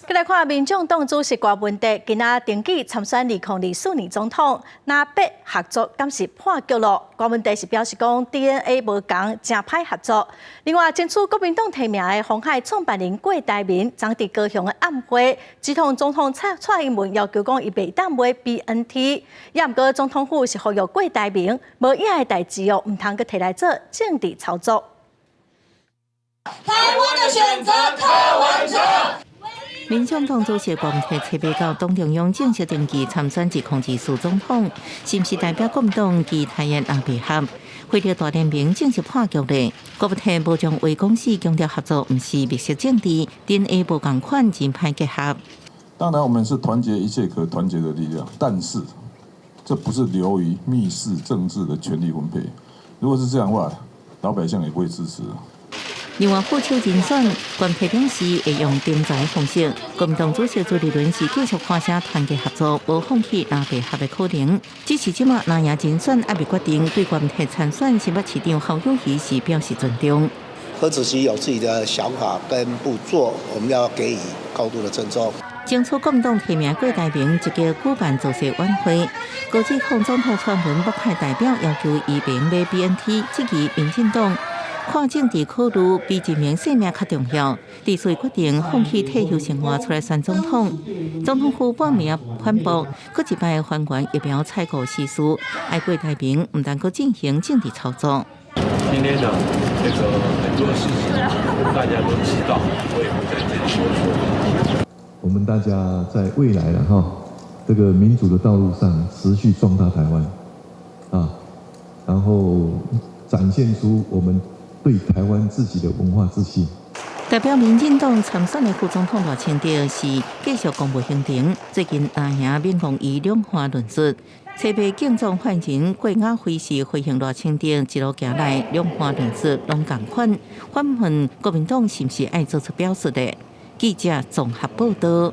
再来看民众党主席郭文德今仔登记参选2024年总统，那北合作敢是破局咯？郭文德是表示讲 DNA 无共，真歹合作。另外，争取国民党提名的鸿海创办人郭台铭，昨伫高雄的暗会，指控总统蔡英文要求讲伊袂当买 BNT， 也毋过总统府是呼吁郭台铭无影的代志哦，毋通去摕来做政治操作。台湾的选择，柯文哲。民众党主席郭文德七月到党中央正式登记参选2024总统，是毋是代表国民党其他人也配合？会着大联盟正式破局咧。郭文德无将话讲是强调合作，毋是密室政治，DNA 无共款，真歹结合。当然，我们是团结一切可团结的力量，但是这不是流于密室政治的权力分配。如果是这样的话，老百姓也不会支持。另外，副手人选，郭文德表示会用定在方式。国民党主席朱立伦是继续看写团结合作，无放弃拿配合的可能。只是即马拿赢人选还未决定，对郭文德参选新北市长侯友宜是表示尊重。何主席有自己的想法跟不做，我们要给予高度的尊重。争取国民党提名郭台铭一个举办造势晚会，高级副总统传闻北派代表要求伊别买 BNT， 质疑民进党。看政治考虑比一名性命较重要，之所以决定放弃退休生活出来选总统。总统府半暝反驳，搁一摆还原疫苗采购事实，爱郭台铭唔但搁进行政治操作。今天呢，很多事情大家都知道，我也不在这里多说。我们大家在未来这个民主的道路上持续壮大台湾然后展现出我们对台湾自己的文化自信。代表民进党参选的副总统赖清德是继续公布行程，最近拿赢免讲以两化论述。七月竞总换人郭雅辉是回应赖清德一路行来两化论述拢同款，反问国民党是不是爱做出表述的？记者综合报道。